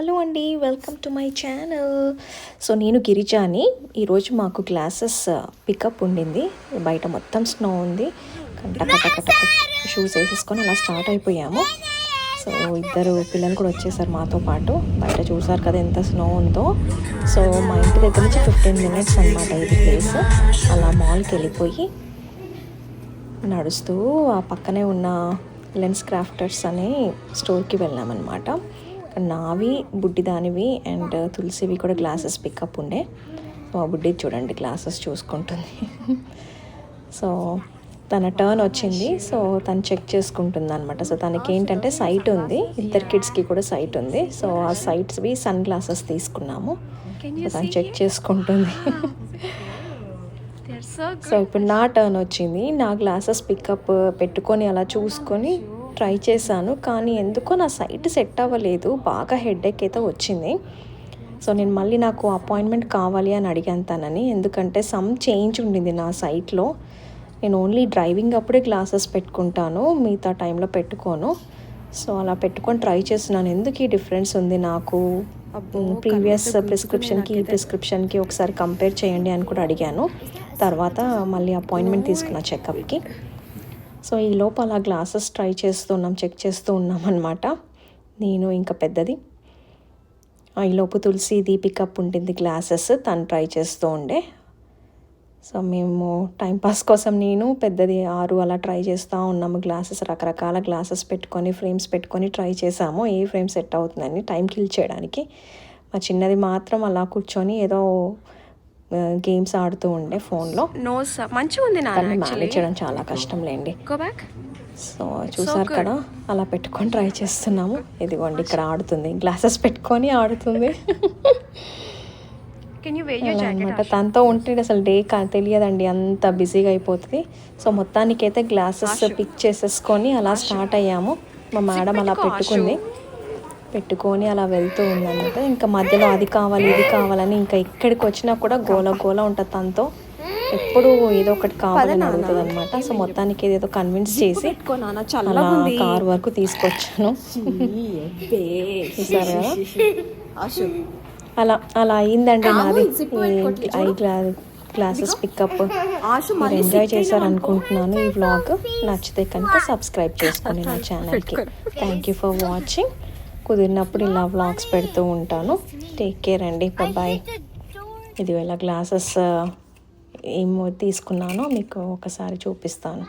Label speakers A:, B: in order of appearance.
A: Hello అండి, welcome to my channel. So నేను గిరిజాని. ఈరోజు మాకు క్లాసెస్ పికప్ ఉండింది. బయట మొత్తం స్నో ఉంది. టక షూస్ వేసేసుకొని అలా స్టార్ట్ అయిపోయాము. సో ఇద్దరు పిల్లలు కూడా వచ్చేసారు మాతో పాటు. బయట చూసారు కదా ఎంత స్నో ఉందో. సో మా ఇంటి దగ్గర నుంచి 15 minutes అనమాట ఇది ప్లేస్. అలా మాల్కి వెళ్ళిపోయి నడుస్తూ ఆ పక్కనే ఉన్న లెన్స్ క్రాఫ్టర్స్ అనే స్టోర్కి వెళ్ళామన్నమాట. నావి, బుడ్డి దానివి అండ్ తులసివి కూడా గ్లాసెస్ పికప్ ఉండే. మా బుడ్డి చూడండి గ్లాసెస్ చూసుకుంటుంది. సో తన టర్న్ వచ్చింది. సో తను చెక్ చేసుకుంటుంది అనమాట. సో తనకి ఏంటంటే సైట్ ఉంది, ఇద్దరు కిడ్స్కి కూడా సైట్ ఉంది. సో ఆ సైట్స్వి సన్ గ్లాసెస్ తీసుకున్నాము. తను చెక్ చేసుకుంటుంది. సో ఇప్పుడు నా టర్న్ వచ్చింది. నా గ్లాసెస్ పికప్ పెట్టుకొని అలా చూసుకొని ట్రై చేశాను. కానీ ఎందుకో నా సైట్ సెట్ అవ్వలేదు. బాగా హెడేక్ అయితే వచ్చింది. సో నేను మళ్ళీ నాకు అపాయింట్మెంట్ కావాలి అని అడిగాను తనని. ఎందుకంటే సమ్ చేంజ్ ఉండింది నా సైట్లో. నేను ఓన్లీ డ్రైవింగ్ అప్పుడే గ్లాసెస్ పెట్టుకుంటాను, మిగతా టైంలో పెట్టుకోను. సో అలా పెట్టుకొని ట్రై చేస్తున్నాను. ఎందుకు ఈ డిఫరెన్స్ ఉంది నాకు, ప్రీవియస్ ప్రిస్క్రిప్షన్కి ఈ ప్రిస్క్రిప్షన్కి ఒకసారి కంపేర్ చేయండి అని కూడా అడిగాను. తర్వాత మళ్ళీ అపాయింట్మెంట్ తీసుకున్నా చెకప్కి. సో ఈ లోపల గ్లాసెస్ ట్రై చేస్తున్నాం, చెక్ చేస్తూ ఉన్నాం అనమాట. నేను ఇంకా పెద్దది. ఈలోపు తులసిది పికప్ ఉంటుంది గ్లాసెస్, తను ట్రై చేస్తూ ఉండే. సో మేము టైంపాస్ కోసం నేను పెద్దది 6 అలా ట్రై చేస్తూ ఉన్నాము. గ్లాసెస్ రకరకాల గ్లాసెస్ పెట్టుకొని ఫ్రేమ్స్ పెట్టుకొని ట్రై చేసాము ఏ ఫ్రేమ్ సెట్ అవుతుందని టైం కిల్ చేయడానికి. మా చిన్నది మాత్రం అలా కూర్చొని ఏదో గేమ్స్ ఆడుతూ ఉండే ఫోన్లో.
B: మంచిగా ఉంది,
A: మేనేజ్ చేయడం చాలా కష్టంలేండి. సో చూసారు కదా, అలా పెట్టుకొని ట్రై చేస్తున్నాము. ఇదిగోండి ఇక్కడ ఆడుతుంది, గ్లాసెస్ పెట్టుకొని ఆడుతుంది అనమాట. తనతో ఉంటే అసలు డే తెలియదండి, అంత బిజీగా అయిపోతుంది. సో మొత్తానికైతే గ్లాసెస్ పిక్ చేసేసుకొని అలా స్టార్ట్ అయ్యాము. మా మేడం అలా పెట్టుకొని అలా వెళ్తూ ఉందన్నమాట. ఇంకా మధ్యలో అది కావాలి ఇది కావాలని ఇంకా ఎక్కడికి వచ్చినా కూడా గోల ఉంటుంది. తనతో ఎప్పుడు ఏదో ఒకటి కావాలని అడుగుతుంది అనమాట. సో మొత్తానికి ఏదో కన్విన్స్ చేసి అలా కార్ వరకు తీసుకొచ్చాను. చూసారా, అలా అయిందండి నాది క్లాసెస్ పికప్. మీరు ఎంజాయ్ చేశారు అనుకుంటున్నాను. ఈ వ్లాగ్ నచ్చితే కనుక సబ్స్క్రైబ్ చేసుకోండి నా ఛానల్కి. Thank you for watching. కుదిరినప్పుడు ఇలా వ్లాగ్స్ పెడుతూ ఉంటాను. టేక్ కేర్ అండి, బాయ్. ఇది ఇలా గ్లాసెస్ ఏమో తీసుకున్నానో మీకు ఒకసారి చూపిస్తాను.